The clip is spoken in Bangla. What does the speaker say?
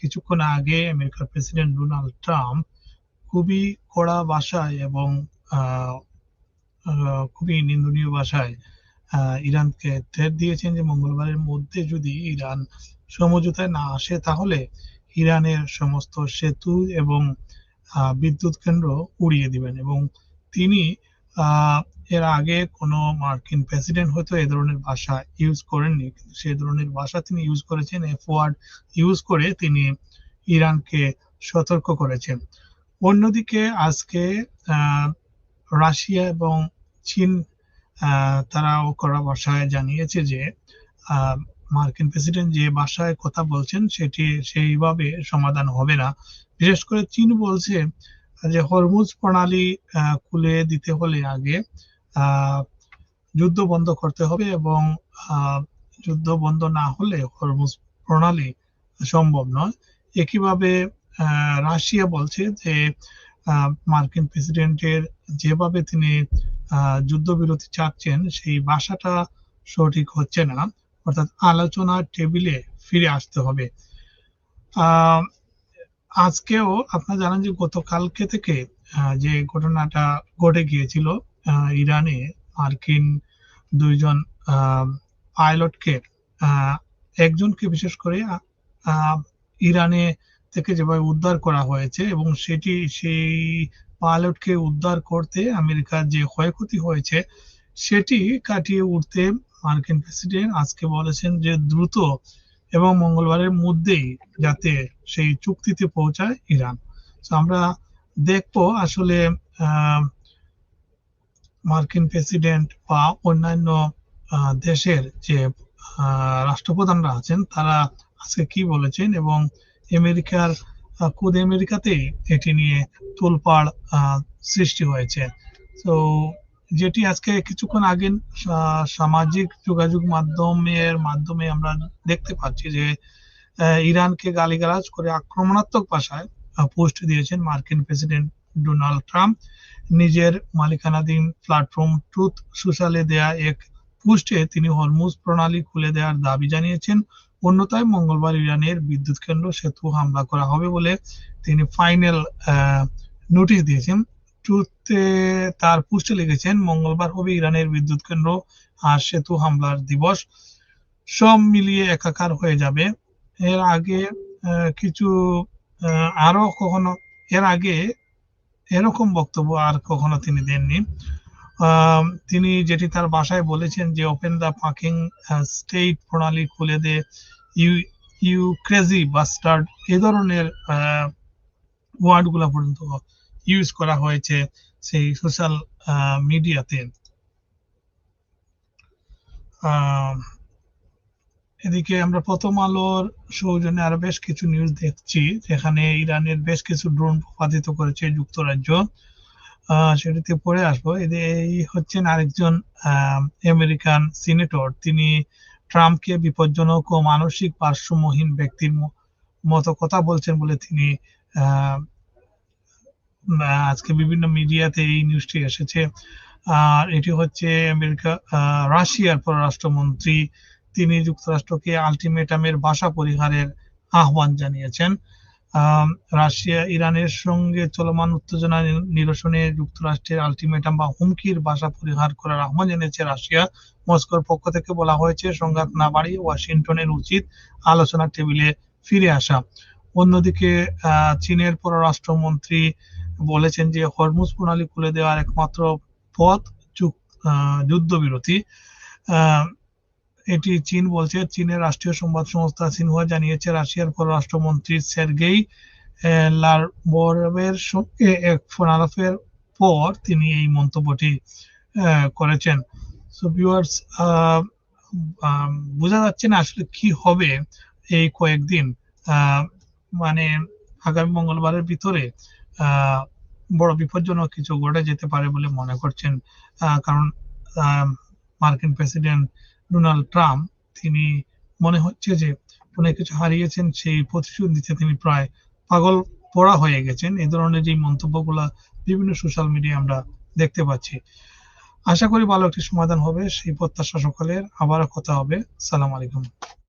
কিছুক্ষণ আগে আমেরিকার প্রেসিডেন্ট ডোনাল্ড ট্রাম্প খুবই কড়া ভাষায় এবং খুবই নিন্দনীয় ভাষায় ইরানকে থ্রেট দিয়েছেন যে মঙ্গলবারের মধ্যে যদি ইরান সমঝোতায় না আসে তাহলে ইরানের সমস্ত সেতু এবং বিদ্যুৎ কেন্দ্র উড়িয়ে দিবেন। এবং তিনি এর আগে কোনো মার্কিন প্রেসিডেন্ট হয়তো এই ধরনের ভাষা ইউজ করেননি, কিন্তু সেই ধরনের ভাষা তিনি ইউজ করেছেন। এফ ওয়ার্ড ইউজ করে তিনি ইরানকে সতর্ক করেছেন। অন্যদিকে আজকে রাশিয়া এবং চীন তারাও কড়া ভাষায় জানিয়েছে যে মার্কিন প্রেসিডেন্ট যে ভাষায় কথা বলছেন সেটি সেইভাবে সমাধান হবে না। বিশেষ করে চীন বলছে যে হরমুজ প্রণালী খুলে দিতে হলে আগে যুদ্ধ বন্ধ করতে হবে এবং যুদ্ধ বন্ধ না হলে হরমুজ প্রণালী সম্ভব নয়। একইভাবে রাশিয়া বলছে যে মার্কিন প্রেসিডেন্টের যেভাবে তিনি যুদ্ধবিরতি চাচ্ছেন সেই ভাষাটা সঠিক হচ্ছে না, অর্থাৎ আলোচনার টেবিলে ফিরে আসতে হবে। আজকেও আপনারা জানেন যে গতকালকে থেকে যে ঘটনাটা ঘটে গিয়েছিল ইরানে মার্কিন দুইজন পাইলটকে একজনকে বিশেষ করে ইরানে থেকে যেভাবে উদ্ধার করা হয়েছে এবং সেই পাইলটকে উদ্ধার করতে আমেরিকার যে ক্ষয়ক্ষতি হয়েছে সেটি কাটিয়ে উঠতে মার্কিন প্রেসিডেন্ট আজকে বলেছেন যে দ্রুত এবং মঙ্গলবারের মধ্যেই যাতে সেই চুক্তিতে পৌঁছায় ইরান। আমরা দেখবো আসলে মার্কিন প্রেসিডেন্ট বা অন্যান্য দেশের যে রাষ্ট্রপ্রধানরা আছেন তারা আজকে কি বলেছেন এবং আমেরিকাতেই এটি নিয়ে তোলপাড় সৃষ্টি হয়েছে। তো যেটি আজকে কিছুক্ষণ আগে সামাজিক যোগাযোগ মাধ্যমে আমরা দেখতে পাচ্ছি যে ইরানকে গালিগালাজ করে আক্রমণাত্মক ভাষায় পোস্ট দিয়েছেন মার্কিন প্রেসিডেন্ট ডোনাল্ড ট্রাম্প। নিজের মালিকানাধীন প্ল্যাটফর্ম ট্রুথ সোশ্যালে দেয়া এক পোস্টে তিনি হরমুজ প্রণালী খুলে দেওয়ার দাবি জানিয়েছেন। অন্যথায় মঙ্গলবার ইরানের বিদ্যুৎ কেন্দ্র সেতু হামলা করা হবে বলে তিনি ফাইনাল নোটিশ দিয়েছেন। ট্রুথে তার পোস্টে লিখেছেন, মঙ্গলবার হবে ইরানের বিদ্যুৎ কেন্দ্র আর সেতু হামলার দিবস, সব মিলিয়ে একাকার হয়ে যাবে। এর আগে এরকম বক্তব্য আর কখনো তিনি দেননি। তিনি যেটি তার ভাষায় বলেছেন যে ওপেন দ্য ফাকিং স্টেট প্রণালী খুলে দে, ইউ ক্রেজি বাস্টার্ড, এই ধরনের ওয়ার্ড গুলা পর্যন্ত ইউজ করা হয়েছে সেই সোশ্যাল মিডিয়াতে। এদিকে আমরা প্রথম আলোর সৌজন্যে আরো বেশ কিছু নিউজ দেখছি যেখানে ইরানের বেশ কিছু ড্রোন ভূপাতিত করেছে যুক্তরাজ্য, সেটিতে পড়ে আসবো। এই হচ্ছেন আরেকজন আমেরিকান সিনেটর, তিনি ট্রাম্পকে বিপজ্জনক ও মানসিক ভারসাম্যহীন ব্যক্তির মতো কথা বলছেন বলে তিনি আজকে বিভিন্ন মিডিয়াতে এই নিউজটি এসেছে। আর এটি হচ্ছে রাশিয়ার পররাষ্ট্রমন্ত্রী, তিনি যুক্তরাষ্ট্রকে আলটিমেটামের ভাষা পরিহারের আহ্বান জানিয়েছেন। রাশিয়া ইরানের সঙ্গে চলমান উত্তেজনা নিরসনে যুক্তরাষ্ট্রের আলটিমেটাম বা হুমকির ভাষা পরিহার করার আহ্বান জানিয়েছে রাশিয়া। মস্কোর পক্ষ থেকে বলা হয়েছে সংঘাত না বাড়িয়ে ওয়াশিংটনের উচিত আলোচনার টেবিলে ফিরে আসা। অন্যদিকে চীনের পররাষ্ট্রমন্ত্রী বলেছেন যে হরমুজ প্রণালী খুলে দেওয়ার একমাত্র পথ যুদ্ধবিরতি। এটি চীন বলছে। চীনের রাষ্ট্রীয় সংবাদ সংস্থা সিনহুয়া জানিয়েছে রাশিয়ার পররাষ্ট্রমন্ত্রী সের্গেই লাভরভের সঙ্গে এক ফোন আলাপের পর তিনি এই মন্তব্যটি করেছেন। সো ভিউয়ার্স, বোঝা যাচ্ছে না আসলে কি হবে এই কয়েকদিন, মানে আগামী মঙ্গলবারের ভিতরে বড় বিপজ্জনক কিছু ঘটে যেতে পারে বলে মনে করছেন, কারণ মার্কিন প্রেসিডেন্ট ডোনাল্ড ট্রাম্প তিনি মনে হচ্ছে যে অনেক কিছু হারিয়েছেন, সেই প্রতিশোধ নিতে তিনি প্রায় পাগল পড়া হয়ে গেছেন। এই ধরনের যে মন্তব্যগুলা বিভিন্ন সোশ্যাল মিডিয়ায় আমরা দেখতে পাচ্ছি। আশা করি ভালো একটি সমাধান হবে, সেই প্রত্যাশা সকলের। আবারও কথা হবে। সালাম আলাইকুম।